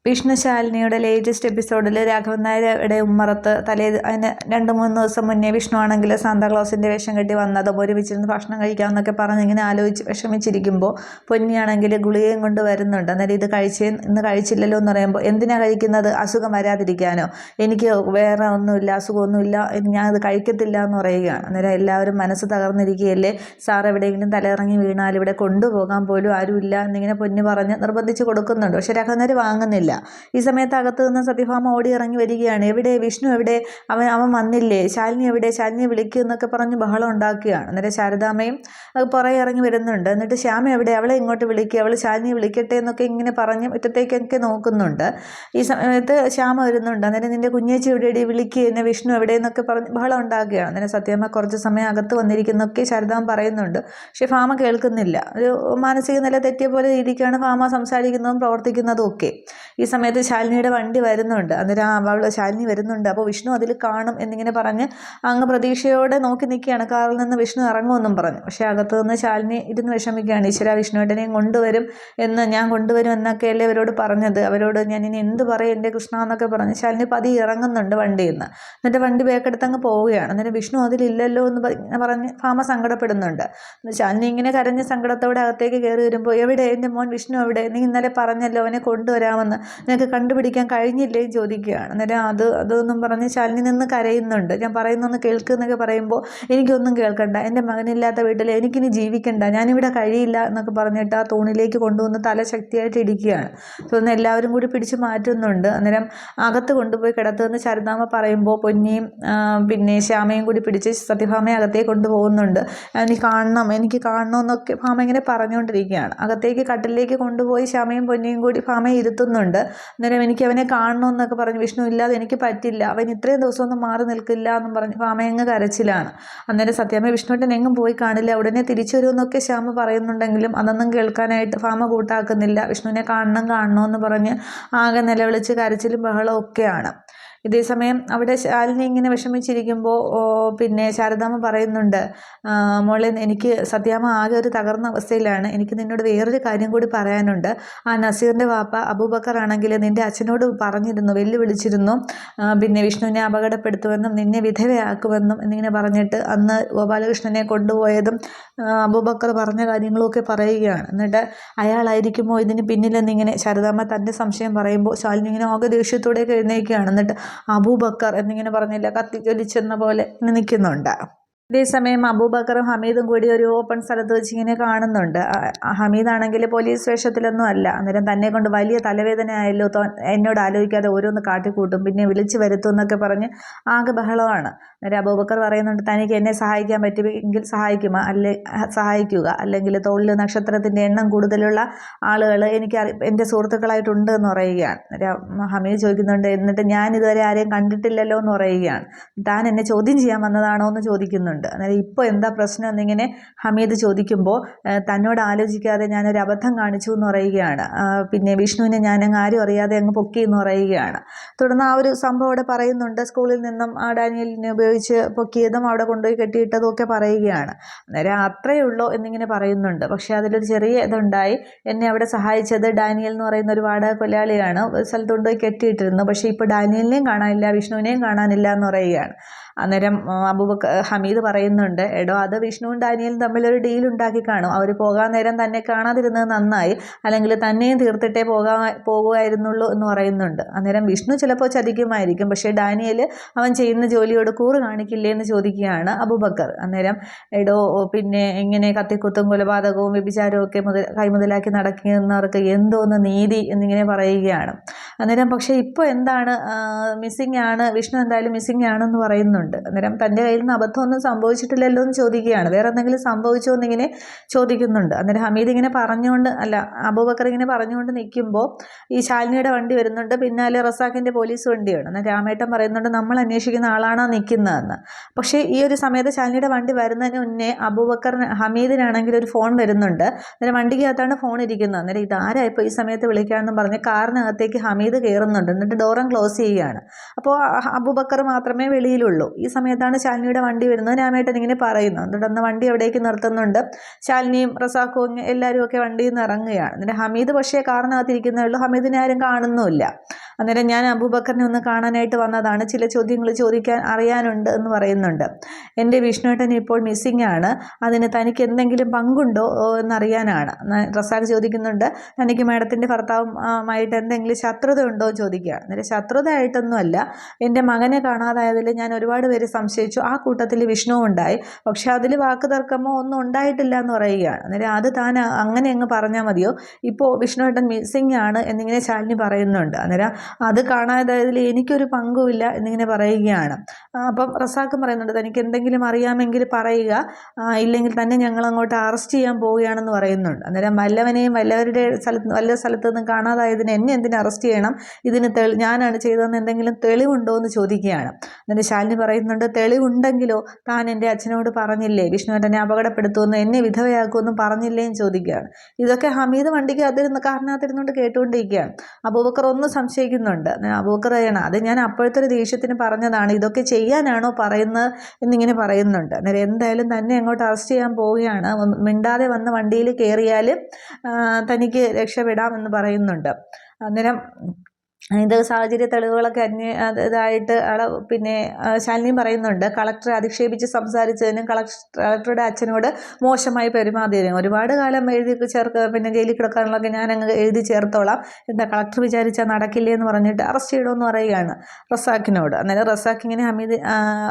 വിഷ്ണുശാലിനിയുടെ latest എപ്പിസോഡിൽ രാഘവൻ നായരുടെ ഉമ്മറത്ത് അതിന് 2-3 ദിവസം മുന്നേ വിഷ്ണു ആണെങ്കിൽ സാന്താക്ലോസിൻ്റെ വേഷം കെട്ടി വന്നതും ഒരുമിച്ചിരുന്ന് ഭക്ഷണം കഴിക്കാമെന്നൊക്കെ പറഞ്ഞ് ഇങ്ങനെ ആലോചിച്ച് വിഷമിച്ചിരിക്കുമ്പോൾ പൊന്നിയാണെങ്കിൽ ഗുളികയും കൊണ്ട് വരുന്നുണ്ട്. അന്നേരം ഇന്ന് കഴിച്ചില്ലല്ലോ എന്ന് പറയുമ്പോൾ എന്തിനാണ് കഴിക്കുന്നത്, അസുഖം വരാതിരിക്കാനോ, എനിക്ക് വേറെ ഒന്നുമില്ല, അസുഖമൊന്നുമില്ല, ഞാനത് കഴിക്കത്തില്ല എന്ന് പറയുകയാണ്. അന്നേരം എല്ലാവരും മനസ്സ് തകർന്നിരിക്കുകയല്ലേ, സാർ എവിടെയെങ്കിലും തലയിറങ്ങി വീണാൽ ഇവിടെ കൊണ്ടുപോകാൻ പോലും ആരുമില്ല എന്നിങ്ങനെ പൊന്നു പറഞ്ഞ് നിർബന്ധിച്ച് കൊടുക്കുന്നുണ്ട്. പക്ഷെ രാഘവൻ നായർ വാങ്ങുന്നില്ല. ഈ സമയത്ത് അകത്ത് നിന്ന് സത്യഭാമ ഓടി ഇറങ്ങി വരികയാണ്. എവിടെ വിഷ്ണു, എവിടെ അവൻ വന്നില്ലേ, ശാലിനി എവിടെ, ശാലിനിയെ വിളിക്കുക എന്നൊക്കെ പറഞ്ഞ് ബഹളം ഉണ്ടാക്കുകയാണ്. അന്നേരം ശാരദാമ്മയും പുറകെ ഇറങ്ങി വരുന്നുണ്ട്. എന്നിട്ട് ശ്യാമ എവിടെ, അവളെ ഇങ്ങോട്ട് വിളിക്കുക, അവൾ ശാലിനിയെ വിളിക്കട്ടെ എന്നൊക്കെ ഇങ്ങനെ പറഞ്ഞ് മുറ്റത്തേക്കൊക്കെ നോക്കുന്നുണ്ട്. ഈ സമയത്ത് ശ്യാമ വരുന്നുണ്ട്. അന്നേരം നിന്റെ കുഞ്ഞേച്ചി എവിടെ, വിളിക്കുക എന്നെ, വിഷ്ണു എവിടെ എന്നൊക്കെ പറഞ്ഞ് ബഹളം ഉണ്ടാക്കുകയാണ്. അന്നേരം സത്യഭാമ കുറച്ച് സമയം അകത്ത് വന്നിരിക്കുന്നൊക്കെ ശാരദാമ്മ പറയുന്നുണ്ട്. പക്ഷെ ഭാമ കേൾക്കുന്നില്ല. ഒരു മാനസിക നില തെറ്റിയ പോലെ രീതിക്കാണ് ഭാമ സംസാരിക്കുന്നതും പ്രവർത്തിക്കുന്നതും ഒക്കെ. ഈ സമയത്ത് ശാലിനിയുടെ വണ്ടി വരുന്നുണ്ട്. അന്നേരം അവൾ ശാലിനി വരുന്നുണ്ട്, അപ്പോൾ വിഷ്ണു അതിൽ കാണും എന്നിങ്ങനെ പറഞ്ഞ് അങ്ങ് പ്രതീക്ഷയോടെ നോക്കി നിൽക്കുകയാണ്. കാറിൽ നിന്ന് വിഷ്ണു ഇറങ്ങുമെന്നും പറഞ്ഞു. പക്ഷേ അകത്ത് നിന്ന് ശാലിനി ഇരുന്ന് വിഷമിക്കുകയാണ്. ഈശ്വര, വിഷ്ണുവേട്ടനെയും ഞാൻ കൊണ്ടുവരും എന്നൊക്കെയല്ലേ അവരോട് പറഞ്ഞത്, അവരോട് ഞാൻ ഇനി എന്ത് പറയും എൻ്റെ കൃഷ്ണ എന്നൊക്കെ പറഞ്ഞ് ശാലിനി പതിയെ ഇറങ്ങുന്നുണ്ട് വണ്ടിയിൽ നിന്ന്. എന്നിട്ട് വണ്ടി ബേക്കെടുത്ത് അങ്ങ് പോവുകയാണ്. അന്നേരം വിഷ്ണു അതിലില്ലല്ലോ എന്ന് പറഞ്ഞ് ഭാമ സങ്കടപ്പെടുന്നുണ്ട്. ശാലിനി ഇങ്ങനെ കരഞ്ഞ സങ്കടത്തോടെ അകത്തേക്ക് കയറി വരുമ്പോൾ, എവിടെ എൻ്റെ മോൻ വിഷ്ണു, എവിടെ, നീ ഇന്നലെ പറഞ്ഞല്ലോ അവനെ കൊണ്ടുവരാമെന്ന്, നിനക്ക് കണ്ടുപിടിക്കാൻ കഴിഞ്ഞില്ലേ ചോദിക്കുകയാണ്. അന്നേരം അതൊന്നും പറഞ്ഞ് ശാലിനി നിന്ന് കരയുന്നുണ്ട്. ഞാൻ പറയുന്നൊന്ന് കേൾക്കുന്നൊക്കെ പറയുമ്പോൾ, എനിക്കൊന്നും കേൾക്കണ്ട, എൻ്റെ മകനില്ലാത്ത വീട്ടിൽ എനിക്കിനി ജീവിക്കണ്ട, ഞാനിവിടെ കഴിയില്ല എന്നൊക്കെ പറഞ്ഞിട്ട് ആ തൂണിലേക്ക് കൊണ്ടുവന്ന് തല ശക്തിയായിട്ട് ഇടിക്കുകയാണ്. തുടർന്ന് എല്ലാവരും കൂടി പിടിച്ച് മാറ്റുന്നുണ്ട്. അന്നേരം അകത്ത് കൊണ്ടുപോയി കിടത്തുമെന്ന് ശാരദാമ്മ പറയുമ്പോൾ പൊന്നിയും പിന്നെ ശ്യാമയും കൂടി പിടിച്ച് സത്യഭാമയെ അകത്തേക്ക് കൊണ്ടുപോകുന്നുണ്ട്. എനിക്ക് കാണണം എന്നൊക്കെ ഭാമ ഇങ്ങനെ പറഞ്ഞുകൊണ്ടിരിക്കുകയാണ്. അകത്തേക്ക് കട്ടിലേക്ക് കൊണ്ടുപോയി ശ്യാമയും പൊന്നിയും കൂടി ഭാമയെ ഇരുത്തുന്നുണ്ട്. അന്നേരം എനിക്ക് അവനെ കാണണമെന്നൊക്കെ പറഞ്ഞ്, വിഷ്ണു ഇല്ലാതെ എനിക്ക് പറ്റില്ല, അവൻ ഇത്രയും ദിവസമൊന്നും മാറി നിൽക്കില്ല എന്നും പറഞ്ഞ് ഭാമയങ്ങ് കരച്ചിലാണ്. അന്നേരം സത്യാമ്മ, വിഷ്ണുവേട്ടൻ എങ്ങും പോയി കാണില്ല, ഉടനെ തിരിച്ചു വരുമെന്നൊക്കെ ശ്യാമ പറയുന്നുണ്ടെങ്കിലും അതൊന്നും കേൾക്കാനായിട്ട് ഭാമ കൂട്ടാക്കുന്നില്ല. വിഷ്ണുവിനെ കാണണമെന്ന് പറഞ്ഞ് ആകെ നിലവിളിച്ച് കരച്ചിലും ബഹളവും ഒക്കെയാണ്. ഇതേസമയം അവിടെ ശാലിനി ഇങ്ങനെ വിഷമിച്ചിരിക്കുമ്പോൾ പിന്നെ ശാരദാമ്മ പറയുന്നുണ്ട്, മോളെ, എനിക്ക് സത്യാമ്മ ആകെ ഒരു തകർന്ന അവസ്ഥയിലാണ്, എനിക്ക് നിന്നോട് വേറൊരു കാര്യം കൂടി പറയാനുണ്ട്. ആ നസീറിൻ്റെ വാപ്പ അബൂബക്കർ ആണെങ്കിൽ നിൻ്റെ അച്ഛനോട് പറഞ്ഞിരുന്നു, വെല്ലുവിളിച്ചിരുന്നു, പിന്നെ വിഷ്ണുവിനെ അപകടപ്പെടുത്തുമെന്നും നിന്നെ വിധവയാക്കുമെന്നും എന്നിങ്ങനെ പറഞ്ഞിട്ട് അന്ന് ഗോപാലകൃഷ്ണനെ കൊണ്ടുപോയതും അബൂബക്കർ പറഞ്ഞ കാര്യങ്ങളൊക്കെ പറയുകയാണ്. എന്നിട്ട് അയാളായിരിക്കുമോ ഇതിന് പിന്നിലെന്നിങ്ങനെ ശാരദാമ്മ തൻ്റെ സംശയം പറയുമ്പോൾ ശാലിനി ഇങ്ങനെ ആകെ ദേഷ്യത്തോടെയൊക്കെ എഴുന്നേൽക്കുകയാണ്. എന്നിട്ട് അബൂബക്കർ എന്നിങ്ങനെ പറഞ്ഞില്ല, കത്തിജ്വലിച്ചെന്ന പോലെ നിൽക്കുന്നുണ്ട്. അതേസമയം അബൂബക്കറും ഹമീദും കൂടി ഒരു ഓപ്പൺ സ്ഥലത്ത് വെച്ച് ഇങ്ങനെ കാണുന്നുണ്ട്. ഹമീദാണെങ്കിൽ പോലീസ് വേഷത്തിലൊന്നും അല്ല. അന്നേരം തന്നെ കൊണ്ട് വലിയ തലവേദന ആയല്ലോ, എന്നോട് ആലോചിക്കാതെ ഓരോന്ന് കാട്ടിക്കൂട്ടും, പിന്നെ വിളിച്ചു വരുത്തും എന്നൊക്കെ പറഞ്ഞ് ആകെ ബഹളമാണ്. അന്നേരം അബൂബക്കർ പറയുന്നുണ്ട്, തനിക്ക് എന്നെ സഹായിക്കാൻ പറ്റുമെങ്കിൽ സഹായിക്കുക, അല്ലെങ്കിൽ തോളിൽ നക്ഷത്രത്തിൻ്റെ എണ്ണം കൂടുതലുള്ള ആളുകൾ എനിക്ക് എൻ്റെ സുഹൃത്തുക്കളായിട്ടുണ്ട് എന്ന് പറയുകയാണ്. അന്നേരം ഹമീദ് ചോദിക്കുന്നുണ്ട്, എന്നിട്ട് ഞാൻ ഇതുവരെ ആരെയും കണ്ടിട്ടില്ലല്ലോ എന്ന് പറയുകയാണ്. താൻ എന്നെ ചോദ്യം ചെയ്യാൻ വന്നതാണോ എന്ന് ചോദിക്കുന്നുണ്ട്. അന്നേരം ഇപ്പോൾ എന്താ പ്രശ്നം എന്നിങ്ങനെ ഹമീദ് ചോദിക്കുമ്പോൾ, തന്നോട് ആലോചിക്കാതെ ഞാനൊരു അബദ്ധം കാണിച്ചു എന്ന് പറയുകയാണ്. പിന്നെ വിഷ്ണുവിനെ ഞാനങ്ങ് ആരും അറിയാതെ അങ്ങ് പൊക്കി എന്ന് പറയുകയാണ്. തുടർന്ന് ആ ഒരു സംഭവം അവിടെ പറയുന്നുണ്ട്. സ്കൂളിൽ നിന്നും ആ ഡാനിയലിനെ ഉപയോഗിച്ച് പൊക്കിയതും അവിടെ കൊണ്ടുപോയി കെട്ടിയിട്ടതും ഒക്കെ പറയുകയാണ്. അന്നേരം അത്രയേ ഉള്ളൂ എന്നിങ്ങനെ പറയുന്നുണ്ട്. പക്ഷേ അതിലൊരു ചെറിയ ഇതുണ്ടായി, എന്നെ അവിടെ സഹായിച്ചത് ഡാനിയൽ എന്ന് പറയുന്ന ഒരു വാടക കൊലയാളിയാണ്. ഒരു സ്ഥലത്ത് കൊണ്ടുപോയി കെട്ടിയിട്ടിരുന്നു. പക്ഷേ ഇപ്പോൾ ഡാനിയലിനെയും കാണാനില്ല, വിഷ്ണുവിനെയും കാണാനില്ല എന്ന് പറയുകയാണ്. അന്നേരം ഹമീദ് പറയുന്നുണ്ട്, എടോ, അത് വിഷ്ണുവും ഡാനിയലും തമ്മിലൊരു ഡീൽ ഉണ്ടാക്കി കാണും, അവർ പോകാൻ നേരം തന്നെ കാണാതിരുന്നത് നന്നായി, അല്ലെങ്കിൽ തന്നെയും തീർത്തിട്ടേ പോകുമായിരുന്നുള്ളൂ എന്ന് പറയുന്നുണ്ട്. അന്നേരം വിഷ്ണു ചിലപ്പോൾ ചതിക്കുമായിരിക്കും, പക്ഷേ ഡാനിയൽ അവൻ ചെയ്യുന്ന ജോലിയോട് കൂറ് കാണിക്കില്ലേ എന്ന് ചോദിക്കുകയാണ് അബൂബക്കർ. അന്നേരം, എടോ, പിന്നെ ഇങ്ങനെ കത്തിക്കുത്തും കൊലപാതകവും വ്യഭിചാരവും ഒക്കെ കൈമുതലാക്കി നടക്കുന്നവർക്ക് എന്തോന്ന് നീതി എന്നിങ്ങനെ പറയുകയാണ്. അന്നേരം പക്ഷേ ഇപ്പോൾ എന്താണ് മിസ്സിംഗ് ആണ്, വിഷ്ണു എന്തായാലും മിസ്സിംഗ് ആണെന്ന് പറയുന്നുണ്ട്. അന്നേരം തൻ്റെ കയ്യിൽ നിന്ന് അബദ്ധമൊന്നും സംഭവിച്ചിട്ടില്ലല്ലോ എന്ന് ചോദിക്കുകയാണ്. വേറെ എന്തെങ്കിലും സംഭവിച്ചോ എന്നിങ്ങനെ ചോദിക്കുന്നുണ്ട്. അന്നേരം ഹമീദ് ഇങ്ങനെ അബൂബക്കർ ഇങ്ങനെ പറഞ്ഞുകൊണ്ട് നിൽക്കുമ്പോൾ ഈ ശാലിനിയുടെ വണ്ടി വരുന്നുണ്ട്. പിന്നാലെ റസാഖിൻ്റെ പോലീസ് വണ്ടിയാണ്. അന്നേരം രാമേട്ടൻ പറയുന്നുണ്ട്, നമ്മൾ അന്വേഷിക്കുന്ന ആളാണോ നിൽക്കുന്നതെന്ന്. പക്ഷേ ഈ ഒരു സമയത്ത് ശാലിനിയുടെ വണ്ടി വരുന്നതിന് മുന്നേ ഹമീദിനാണെങ്കിൽ ഒരു ഫോൺ വരുന്നുണ്ട്. അന്നേരം വണ്ടിക്കകത്താണ് ഫോൺ ഇരിക്കുന്നത്. അന്നേരം ഇതാരാ ഇപ്പോൾ ഈ സമയത്ത് വിളിക്കാമെന്നും പറഞ്ഞ് കാറിനകത്തേക്ക് ഹമീദ് ഹമീദ് കയറുന്നുണ്ട്. എന്നിട്ട് ഡോറും ക്ലോസ് ചെയ്യുകയാണ്. അപ്പോൾ അബൂബക്കർ മാത്രമേ വെളിയിലുള്ളൂ. ഈ സമയത്താണ് ശാലിനിയുടെ വണ്ടി വരുന്നത്. രാമേട്ടൻ ഇങ്ങനെ പറയുന്നു. എന്നിട്ട് അന്ന് വണ്ടി എവിടേക്ക് നിർത്തുന്നുണ്ട്. ശാലിനിയും റസാഖും എല്ലാവരും ഒക്കെ വണ്ടിയിൽ നിന്ന് ഇറങ്ങുകയാണ്. എന്നിട്ട് ഹമീദ് പക്ഷേ കാറിനകത്തിരിക്കുന്നേ ഉള്ളൂ. ഹമീദിനെ ആരും കാണുന്നുമില്ല. അന്നേരം ഞാൻ അബൂബക്കറിനെ ഒന്ന് കാണാനായിട്ട് വന്നതാണ്, ചില ചോദ്യങ്ങൾ ചോദിക്കാൻ അറിയാനുണ്ട് എന്ന് പറയുന്നുണ്ട്. എൻ്റെ വിഷ്ണുവേട്ടൻ ഇപ്പോൾ മിസ്സിംഗ് ആണ്, അതിന് തനിക്ക് എന്തെങ്കിലും പങ്കുണ്ടോ എന്നറിയാനാണ്. റസാഖ് ചോദിക്കുന്നുണ്ട്, തനിക്ക് മേഡത്തിൻ്റെ ഭർത്താവുമായിട്ട് എന്തെങ്കിലും ശത്രുത ഉണ്ടോ എന്ന് ചോദിക്കുകയാണ്. അന്നേരം ശത്രുതയായിട്ടൊന്നുമല്ല, എൻ്റെ മകനെ കാണാതായതിൽ ഞാൻ ഒരുപാട് പേര് സംശയിച്ചു, ആ കൂട്ടത്തിൽ വിഷ്ണു ഉണ്ടായി, പക്ഷെ അതിൽ വാക്ക് തർക്കമോ ഒന്നും ഉണ്ടായിട്ടില്ല എന്ന് പറയുകയാണ്. അന്നേരം അത് താൻ അങ്ങനെ അങ്ങ് പറഞ്ഞാൽ മതിയോ, ഇപ്പോൾ വിഷ്ണുവേട്ടൻ മിസ്സിംഗ് ആണ് എന്നിങ്ങനെ ശാലിനി പറയുന്നുണ്ട്. അന്നേരം അത് കാണാതായതിൽ എനിക്കൊരു പങ്കുമില്ല എന്നിങ്ങനെ പറയുകയാണ്. അപ്പം റസാഖും പറയുന്നുണ്ട്, തനിക്ക് എന്തെങ്കിലും അറിയാമെങ്കിൽ പറയുക, ഇല്ലെങ്കിൽ തന്നെ ഞങ്ങൾ അങ്ങോട്ട് അറസ്റ്റ് ചെയ്യാൻ പോവുകയാണെന്ന് പറയുന്നുണ്ട്. അന്നേരം വല്ലവനെയും വല്ല സ്ഥലത്ത് നിന്നും കാണാതായതിന് എന്നെ എന്തിനു അറസ്റ്റ് ചെയ്യണം, ഇതിന് ഞാനാണ് ചെയ്തതെന്ന് എന്തെങ്കിലും തെളിവുണ്ടോ എന്ന് ചോദിക്കുകയാണ്. എന്നിട്ട് ശാലിനി പറയുന്നുണ്ട്, തെളിവുണ്ടെങ്കിലോ താൻ എൻ്റെ അച്ഛനോട് പറഞ്ഞില്ലേ വിഷ്ണുവേട്ടനെ അപകടപ്പെടുത്തുമെന്ന്, എന്നെ വിധവയാക്കുമെന്നും പറഞ്ഞില്ലേ എന്ന് ചോദിക്കുകയാണ്. ഇതൊക്കെ ഹമീദ് വണ്ടിക്ക് കാരണത്തിരുന്നുകൊണ്ട് കേട്ടുകൊണ്ടിരിക്കുകയാണ്. അബൂബക്കർ ഒന്ന് സംശയിക്കുന്നുണ്ട്. അബൂബക്കർ പറയണം, അത് ഞാൻ അപ്പോഴത്തെ ഒരു ദേഷ്യത്തിന് പറഞ്ഞതാണ്, ഇതൊക്കെ ചെയ്യാനാണോ പറയുന്നത് എന്നിങ്ങനെ പറയുന്നുണ്ട്. അന്നേരം എന്തായാലും തന്നെ അങ്ങോട്ട് അറസ്റ്റ് ചെയ്യാൻ പോവുകയാണ്, മിണ്ടാതെ വന്ന് വണ്ടിയിൽ കയറിയാൽ തനിക്ക് രക്ഷപ്പെടാം എന്ന് പറയുന്നുണ്ട്. അന്നേരം ഇത് സാഹചര്യ തെളിവുകളൊക്കെ ഇതായിട്ട് പിന്നെ ശാലിനിയും പറയുന്നുണ്ട്, കളക്ടറെ അധിക്ഷേപിച്ച് സംസാരിച്ചതിനും കളക്ടറുടെ അച്ഛനോട് മോശമായി പെരുമാറിയതിനും ഒരുപാട് കാലം എഴുതി പിന്നെ ജയിലിൽ കിടക്കാനുള്ളതൊക്കെ ഞാൻ അങ്ങ് എഴുതി ചേർത്തോളാം, എന്താ കളക്ടർ വിചാരിച്ചാൽ നടക്കില്ലേ എന്ന് പറഞ്ഞിട്ട് അറസ്റ്റ് ചെയ്യണമെന്ന് പറയുകയാണ് റസാഖിനോട്. അന്നേരം റസാഖ് ഇങ്ങനെ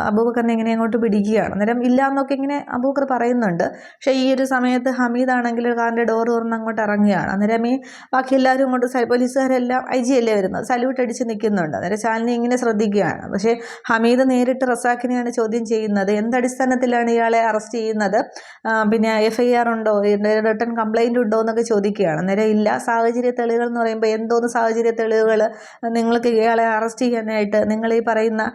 അബൂബക്കറിനെ ഇങ്ങനെ അങ്ങോട്ട് പിടിക്കുകയാണ്. അന്നേരം ഇല്ല എന്നൊക്കെ ഇങ്ങനെ അബൂബക്കർ പറയുന്നുണ്ട്. പക്ഷേ ഈ ഒരു സമയത്ത് ഹമീദാണെങ്കിൽ കാറിൻ്റെ ഡോർ തുറന്ന് അങ്ങോട്ട് ഇറങ്ങുകയാണ്. അന്നേരം ബാക്കി എല്ലാവരും അങ്ങോട്ട് പോലീസുകാരെല്ലാം IG അല്ലേ വരുന്നത്, സല്യൂട്ട് അടിച്ച് നിൽക്കുന്നുണ്ട്. അന്നേരം ശാലിനി ഇങ്ങനെ ശ്രദ്ധിക്കുകയാണ്. പക്ഷേ ഹമീദ് നേരിട്ട് റസാഖിനെയാണ് ചോദ്യം ചെയ്യുന്നത്. എന്തടിസ്ഥാനത്തിലാണ് ഇയാളെ അറസ്റ്റ് ചെയ്യുന്നത്, പിന്നെ FIR ഉണ്ടോ, റിട്ടേൺ കംപ്ലൈൻറ്റ് ഉണ്ടോ എന്നൊക്കെ ചോദിക്കുകയാണ്. അന്നേരം ഇല്ല, സാഹചര്യ തെളിവുകൾ എന്ന് പറയുമ്പോൾ എന്തോന്ന് സാഹചര്യ തെളിവുകൾ, നിങ്ങൾക്ക് ഇയാളെ അറസ്റ്റ് ചെയ്യാനായിട്ട് നിങ്ങൾ ഈ പറയുന്ന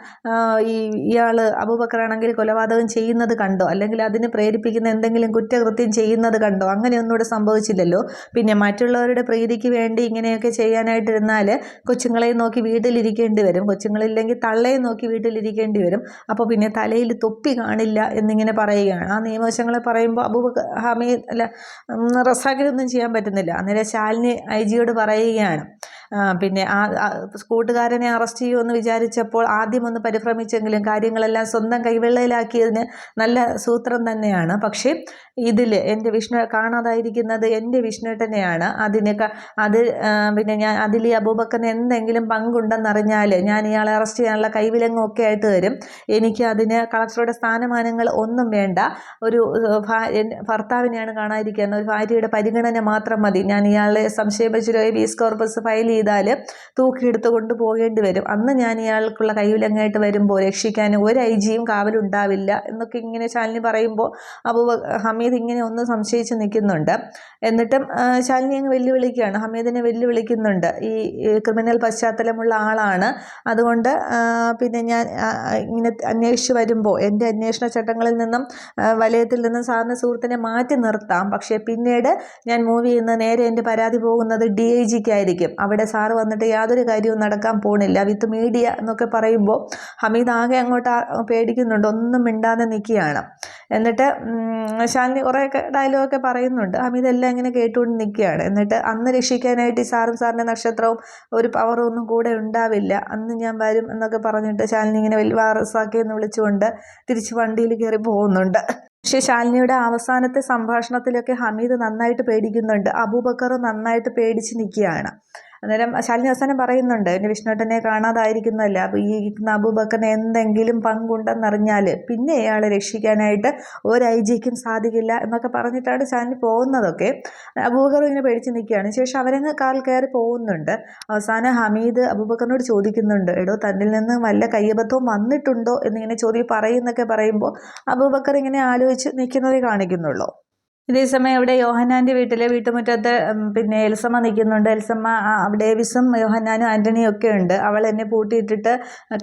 ഇയാൾ അബൂബക്കറാണെങ്കിൽ കൊലപാതകം ചെയ്യുന്നത് കണ്ടോ, അല്ലെങ്കിൽ അതിന് പ്രേരിപ്പിക്കുന്ന എന്തെങ്കിലും കുറ്റകൃത്യം ചെയ്യുന്നത് കണ്ടോ, അങ്ങനെയൊന്നും ഇവിടെ സംഭവിച്ചില്ലല്ലോ. പിന്നെ മറ്റുള്ളവരുടെ പ്രീതിക്ക് വേണ്ടി ഇങ്ങനെയൊക്കെ ചെയ്യാനായിട്ടിരുന്നാൽ കൊച്ചുങ്ങളെയും നോക്കി വീട്ടിലിരിക്കേണ്ടി വരും, കൊച്ചുങ്ങളില്ലെങ്കിൽ തള്ളയും നോക്കി വീട്ടിലിരിക്കേണ്ടി വരും, അപ്പോൾ പിന്നെ തലയിൽ തൊപ്പി കാണില്ല എന്നിങ്ങനെ പറയുകയാണ്. ആ നിയമവശങ്ങളെ പറയുമ്പോൾ റസാഖിനൊന്നും ചെയ്യാൻ പറ്റുന്നില്ല. അന്നേരം ശാലിനി IG പറയുകയാണ്, പിന്നെ കൂട്ടുകാരനെ അറസ്റ്റ് ചെയ്യുമെന്ന് വിചാരിച്ചപ്പോൾ ആദ്യം ഒന്ന് പരിഭ്രമിച്ചെങ്കിലും കാര്യങ്ങളെല്ലാം സ്വന്തം കൈവെള്ളയിലാക്കിയതിന് നല്ല സൂത്രം തന്നെയാണ്. പക്ഷേ ഇതിൽ എൻ്റെ കാണാതായിരിക്കുന്നത് എൻ്റെ വിഷ്ണുവേട്ടനെയാണ്. പിന്നെ ഞാൻ അതിൽ അബൂബക്കറിന് എന്തെങ്കിലും പങ്കുണ്ടെന്നറിഞ്ഞാൽ ഞാൻ ഇയാളെ അറസ്റ്റ് ചെയ്യാനുള്ള കൈവിലങ്ങൊക്കെ ആയിട്ട് തരും. എനിക്ക് അതിന് കളക്ടറുടെ സ്ഥാനമാനങ്ങൾ ഒന്നും വേണ്ട, ഒരു ഭർത്താവിനെയാണ് കാണാതിരിക്കുന്നത്, ഒരു ഭാര്യയുടെ പരിഗണന മാത്രം മതി. ഞാൻ ഇയാളെ സംശയിച്ചൊരു ഹേബിയസ് കോർപ്പസ് ഫയൽ ചെയ്താൽ തൂക്കിയെടുത്ത് കൊണ്ടുപോകേണ്ടി വരും. അന്ന് ഞാൻ ഇയാൾക്കുള്ള കൈവിലങ്ങായിട്ട് വരുമ്പോൾ രക്ഷിക്കാൻ ഒരു IG കാവലുണ്ടാവില്ല എന്നൊക്കെ ഇങ്ങനെ ശാലിനി പറയുമ്പോൾ ഹമീദ് ഇങ്ങനെ ഒന്ന് സംശയിച്ച് നിൽക്കുന്നുണ്ട്. എന്നിട്ടും ശാലിനി അങ്ങ് വെല്ലുവിളിക്കുകയാണ്, ഹമീദിനെ വെല്ലുവിളിക്കുന്നുണ്ട്. ഈ ക്രിമിനൽ പശ്ചാത്തലമുള്ള ആളാണ്, അതുകൊണ്ട് പിന്നെ ഞാൻ ഇങ്ങനെ അന്വേഷിച്ച് വരുമ്പോൾ എൻ്റെ അന്വേഷണ ചട്ടങ്ങളിൽ നിന്നും വലയത്തിൽ നിന്നും സാറിന് സുഹൃത്തിനെ മാറ്റി നിർത്താം, പക്ഷേ പിന്നീട് ഞാൻ മൂവ് ചെയ്യുന്ന നേരെ എൻ്റെ പരാതി പോകുന്നത് DIGക്കായിരിക്കും. അവിടെ സാറ് വന്നിട്ട് യാതൊരു കാര്യവും നടക്കാൻ പോണില്ല വിത്ത് മീഡിയ എന്നൊക്കെ പറയുമ്പോൾ ഹമീദ് ആകെ അങ്ങോട്ട് പേടിക്കുന്നുണ്ട്, ഒന്നും മിണ്ടാതെ നിൽക്കുകയാണ്. എന്നിട്ട് ശാലിനി കുറേയൊക്കെ ഡയലോഗൊക്കെ പറയുന്നുണ്ട്. ഹമീദ് എല്ലാം ഇങ്ങനെ കേട്ടുകൊണ്ട് നിൽക്കുകയാണ്. എന്നിട്ട് അന്ന് രക്ഷിക്കാനായിട്ട് ഈ സാറിൻ്റെ നക്ഷത്രവും ഒരു പവറും ഒന്നും കൂടെ ഉണ്ടാവില്ല, അന്ന് ഞാൻ വരും എന്നൊക്കെ പറഞ്ഞിട്ട് ശാലിനി ഇങ്ങനെ റസാഖിയെന്ന് വിളിച്ചുകൊണ്ട് തിരിച്ച് വണ്ടിയിൽ കയറി പോകുന്നുണ്ട്. പക്ഷേ ശാലിനിയുടെ അവസാനത്തെ സംഭാഷണത്തിലൊക്കെ ഹമീദ് നന്നായിട്ട് പേടിക്കുന്നുണ്ട്, അബൂബക്കർ നന്നായിട്ട് പേടിച്ച് നിൽക്കുകയാണ്. അന്നേരം ശാലിനി അവസാനം പറയുന്നുണ്ട്, എൻ്റെ വിഷ്ണുവേട്ടനെ കാണാതായിരിക്കുന്നതല്ല, അപ്പോൾ ഈ അബൂബക്കറിന് എന്തെങ്കിലും പങ്കുണ്ടെന്നറിഞ്ഞാൽ പിന്നെ അയാളെ രക്ഷിക്കാനായിട്ട് ഒരു IG സാധിക്കില്ല എന്നൊക്കെ പറഞ്ഞിട്ടാണ് ശാലിനി പോകുന്നതൊക്കെ. അബൂബക്കർ ഇങ്ങനെ പേടിച്ച് നിൽക്കുകയാണ്. ശേഷം അവരങ്ങ് കാറിൽ കയറി പോകുന്നുണ്ട്. അവസാനം ഹമീദ് അബൂബക്കറിനോട് ചോദിക്കുന്നുണ്ട്, എടോ തന്നിൽ നിന്ന് വല്ല കയ്യബദ്ധവും വന്നിട്ടുണ്ടോ എന്നിങ്ങനെ പറയുന്നൊക്കെ പറയുമ്പോൾ അബൂബക്കർ ഇങ്ങനെ ആലോചിച്ച് നിൽക്കുന്നതേ കാണിക്കുന്നുള്ളൂ. ഇതേസമയം ഇവിടെ യോഹന്നാൻ്റെ വീട്ടുമുറ്റത്ത് പിന്നെ എൽസമ്മ നിൽക്കുന്നുണ്ട്. ഡേവിസും യോഹന്നാനും ആൻ്റണിയും ഒക്കെ ഉണ്ട്. അവൾ എന്നെ പൂട്ടിയിട്ടിട്ട്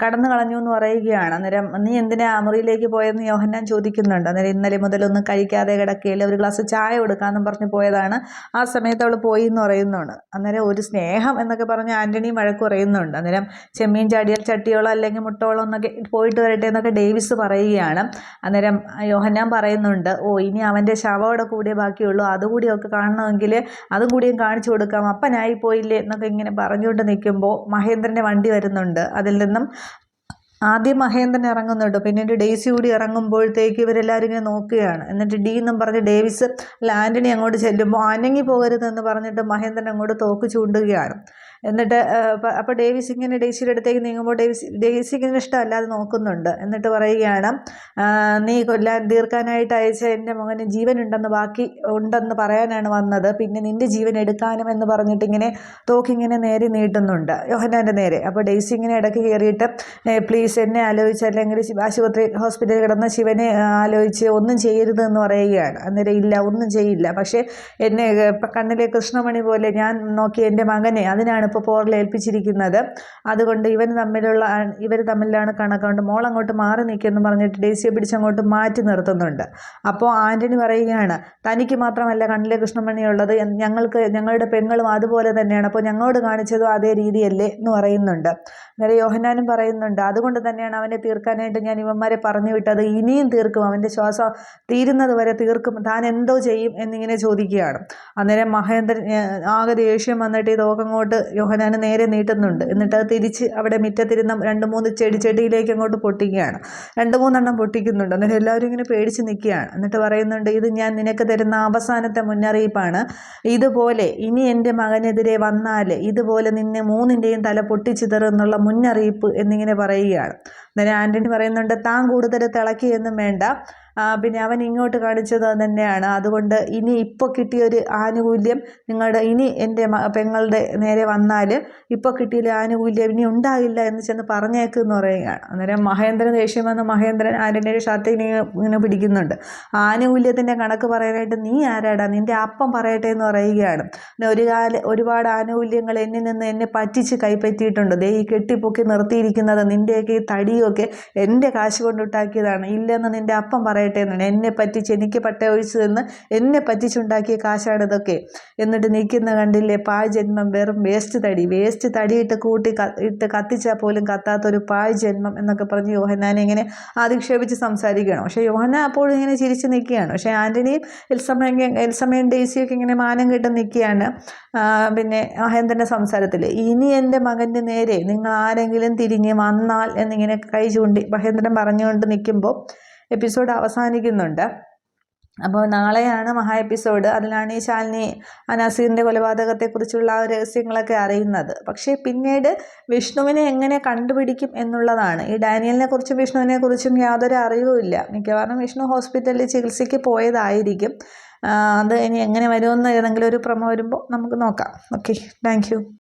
കടന്നു കളഞ്ഞു എന്ന് പറയുകയാണ്. അന്നേരം നീ എന്തിനാ മുറിയിലേക്ക് പോയെന്ന് യോഹന്നാൻ ചോദിക്കുന്നുണ്ട്. അന്നേരം ഇന്നലെ മുതലൊന്നും കഴിക്കാതെ കിടക്കുകയില്ല, ഒരു ഗ്ലാസ് ചായ കൊടുക്കാമെന്നും പറഞ്ഞ് പോയതാണ്, ആ സമയത്ത് അവൾ പോയി എന്ന് പറയുന്നുണ്ട്. അന്നേരം ഒരു സ്നേഹം എന്നൊക്കെ പറഞ്ഞ് ആൻ്റണിയും വഴക്ക് പറയുന്നുണ്ട്. അന്നേരം ചെമ്മീൻ ചാടിയാൽ ചട്ടിയോളം അല്ലെങ്കിൽ മുട്ടോളം എന്നൊക്കെ പോയിട്ട് വരട്ടെ എന്നൊക്കെ ഡേവിസ് പറയുകയാണ്. അന്നേരം യോഹന്നാൻ പറയുന്നുണ്ട്, ഇനി അവൻ്റെ ശവോടെ കൂടിയേ ബാക്കിയുള്ളൂ, അതുകൂടിയൊക്കെ കാണണമെങ്കിൽ അതും കൂടിയും കാണിച്ചു കൊടുക്കാം, അപ്പനായി പോയില്ലേ എന്നൊക്കെ ഇങ്ങനെ പറഞ്ഞുകൊണ്ട് നിൽക്കുമ്പോൾ മഹേന്ദ്രൻ്റെ വണ്ടി വരുന്നുണ്ട്. അതിൽ നിന്നും ആദ്യം മഹേന്ദ്രൻ ഇറങ്ങുന്നുണ്ട്, പിന്നീട് ഡെയ്സി കൂടി ഇറങ്ങുമ്പോഴത്തേക്ക് ഇവരെല്ലാവരും ഇങ്ങനെ നോക്കുകയാണ്. എന്നിട്ട് ഡി എന്നും പറഞ്ഞ് ഡേവിസ് ആൻ്റണി അങ്ങോട്ട് ചെല്ലുമ്പോൾ അനങ്ങി പോകരുതെന്ന് പറഞ്ഞിട്ട് മഹേന്ദ്രൻ അങ്ങോട്ട് തോക്ക് ചൂണ്ടുകയാണ്. എന്നിട്ട് അപ്പോൾ ഡേവിസ് ഇങ്ങനെ ഡെയ്സിയുടെ അടുത്തേക്ക് നീങ്ങുമ്പോൾ ഡെയ്സിക്ക് ഇങ്ങനെ ഇഷ്ടമല്ലാതെ നോക്കുന്നുണ്ട്. എന്നിട്ട് പറയുകയാണ്, നീ തീർക്കാനായിട്ട് അയച്ച എൻ്റെ മകന് ജീവനുണ്ടെന്ന് ഉണ്ടെന്ന് പറയാനാണ് വന്നത്, പിന്നെ നിൻ്റെ ജീവൻ എടുക്കാനും എന്ന് പറഞ്ഞിട്ട് ഇങ്ങനെ തോക്കിങ്ങനെ നേരെ നീട്ടുന്നുണ്ട് യോഹന്നാൻ്റെ നേരെ. അപ്പോൾ ഡെയ്സി ഇങ്ങനെ ഇടയ്ക്ക് കയറിയിട്ട് പ്ലീസ് എന്നെ ആലോചിച്ച് അല്ലെങ്കിൽ ഹോസ്പിറ്റലിൽ കിടന്ന ശിവനെ ആലോചിച്ച് ഒന്നും ചെയ്യരുതെന്ന് പറയുകയാണ്. അന്നേരം ഇല്ല, ഒന്നും ചെയ്യില്ല, പക്ഷേ എന്നെ കണ്ണിലെ കൃഷ്ണമണി പോലെ ഞാൻ നോക്കി എൻ്റെ മകനെ അതിനാണ് ഇപ്പോൾ പോറിലേൽപ്പിച്ചിരിക്കുന്നത്, അതുകൊണ്ട് ഇവർ തമ്മിലാണ് കണക്കുണ്ട്, മോളങ്ങോട്ട് മാറി നിൽക്കുമെന്ന് പറഞ്ഞിട്ട് ഡേസിയെ പിടിച്ചങ്ങോട്ട് മാറ്റി നിർത്തുന്നുണ്ട്. അപ്പോൾ ആൻ്റണി പറയുകയാണ്, തനിക്ക് മാത്രമല്ല കണ്ണിലെ കൃഷ്ണമണിയുള്ളത്, ഞങ്ങളുടെ പെങ്ങളും അതുപോലെ തന്നെയാണ്, അപ്പോൾ ഞങ്ങളോട് കാണിച്ചതും അതേ രീതിയല്ലേ എന്ന് പറയുന്നുണ്ട്. അന്നേരം യോഹന്നാനും പറയുന്നുണ്ട്, അതുകൊണ്ട് തന്നെയാണ് അവനെ തീർക്കാനായിട്ട് ഞാൻ ഇവന്മാരെ പറഞ്ഞു വിട്ടത്, ഇനിയും തീർക്കും, അവൻ്റെ ശ്വാസം തീരുന്നത് വരെ തീർക്കും, താൻ എന്തോ ചെയ്യും എന്നിങ്ങനെ ചോദിക്കുകയാണ്. അന്നേരം മഹേന്ദ്രൻ ആകെ ദേഷ്യം വന്നിട്ട് ഈ തോക്കങ്ങോട്ട് യോഹന്നാന് നേരെ നീട്ടുന്നുണ്ട്. എന്നിട്ട് അത് തിരിച്ച് അവിടെ മുറ്റത്തിരുന്ന 2-3 ചെടിയിലേക്ക് അങ്ങോട്ട് പൊട്ടിക്കുകയാണ്. 2-3 പൊട്ടിക്കുന്നുണ്ട്. അന്നേരം എല്ലാവരും ഇങ്ങനെ പേടിച്ച് നിൽക്കുകയാണ്. എന്നിട്ട് പറയുന്നുണ്ട്, ഇത് ഞാൻ നിനക്ക് തരുന്ന അവസാനത്തെ മുന്നറിയിപ്പാണ്, ഇതുപോലെ ഇനി എൻ്റെ മകനെതിരെ വന്നാൽ ഇതുപോലെ നിന്നെ 3ൻ്റെയും തല പൊട്ടിച്ചിതറും എന്നുള്ള മുന്നറിയിപ്പ് എന്നിങ്ങനെ പറയുകയാണ്. അന്നേരം ആൻ്റണി പറയുന്നുണ്ട്, താൻ കൂടുതൽ തിളക്കിയൊന്നും വേണ്ട, പിന്നെ അവൻ ഇങ്ങോട്ട് കാണിച്ചത് തന്നെയാണ്, അതുകൊണ്ട് ഇനി ഇപ്പോൾ കിട്ടിയൊരു ആനുകൂല്യം ഇനി എൻ്റെ പെങ്ങളുടെ നേരെ വന്നാൽ ഇപ്പോൾ കിട്ടിയ ആനുകൂല്യം ഇനി ഉണ്ടാകില്ല എന്ന് ചെന്ന് പറഞ്ഞേക്കെന്ന് പറയുകയാണ്. അന്നേരം മഹേന്ദ്രൻ ദേഷ്യം വന്ന് മഹേന്ദ്രൻ ആൻ്റണിയുടെ ഷർട്ട് ഇങ്ങനെ പിടിക്കുന്നുണ്ട്. ആനുകൂല്യത്തിൻ്റെ കണക്ക് പറയാനായിട്ട് നീ ആരാടാ, നിൻ്റെ അപ്പം പറയട്ടെ എന്ന് പറയുകയാണ്. പിന്നെ ഒരുപാട് ആനുകൂല്യങ്ങൾ എന്നിൽ നിന്ന് എന്നെ പറ്റിച്ച് കൈപ്പറ്റിയിട്ടുണ്ട്, ഈ കെട്ടിപ്പൊക്കി നിർത്തിയിരിക്കുന്നത് നിൻ്റെയൊക്കെ ഈ തടിയൊക്കെ എൻ്റെ കാശ് കൊണ്ടുണ്ടാക്കിയതാണ്, ഇല്ലെന്ന് നിൻ്റെ അപ്പം പറയട്ടെ എന്നാണ്, എന്നെ പറ്റിച്ച് എനിക്ക് പട്ട ഒഴിച്ചു നിന്ന് എന്നെ പറ്റിച്ചുണ്ടാക്കിയ കാശാണ് ഇതൊക്കെ, എന്നിട്ട് നിൽക്കുന്ന കണ്ടില്ലേ പായ് ജന്മം, വെറും വേസ്റ്റ് തടിയിട്ട് കത്തിച്ചാൽ പോലും കത്താത്തൊരു പായ് ജന്മം എന്നൊക്കെ പറഞ്ഞ് യോഹന്നാനെ ഇങ്ങനെ അധിക്ഷേപിച്ച് സംസാരിക്കുകയാണ്. പക്ഷേ യോഹന്നാൻ അപ്പോഴും ഇങ്ങനെ ചിരിച്ച് നിൽക്കുകയാണ്. പക്ഷേ ആൻ്റണിയും എൽസമ്മയും ഡെയ്സിയൊക്കെ ഇങ്ങനെ മാനം കെട്ട് നിൽക്കുകയാണ്. പിന്നെ മഹേന്ദ്രൻ്റെ സംസാരത്തിൽ, ഇനി എൻ്റെ മകൻ്റെ നേരെ നിങ്ങൾ ആരെങ്കിലും തിരിഞ്ഞ് വന്നാൽ എന്നിങ്ങനെ കൈ ചൂണ്ടി മഹേന്ദ്രൻ പറഞ്ഞുകൊണ്ട് നിൽക്കുമ്പോൾ എപ്പിസോഡ് അവസാനിക്കുന്നുണ്ട്. അപ്പോൾ നാളെയാണ് മഹാ എപ്പിസോഡ്. അതിലാണ് ഈ ശാലിനി നസീറിൻ്റെ കൊലപാതകത്തെക്കുറിച്ചുള്ള ആ രഹസ്യങ്ങളൊക്കെ അറിയുന്നത്. പക്ഷേ പിന്നീട് വിഷ്ണുവിനെ എങ്ങനെ കണ്ടുപിടിക്കും എന്നുള്ളതാണ്. ഈ ഡാനിയലിനെ കുറിച്ചും വിഷ്ണുവിനെ കുറിച്ചും യാതൊരു അറിവുമില്ല. മിക്കവാറും വിഷ്ണു ഹോസ്പിറ്റലിൽ ചികിത്സയ്ക്ക് പോയതായിരിക്കും. അത് ഇനി എങ്ങനെ വരുമെന്ന് ഏതെങ്കിലും ഒരു പ്രമോ വരുമ്പോൾ നമുക്ക് നോക്കാം. Okay, thank you.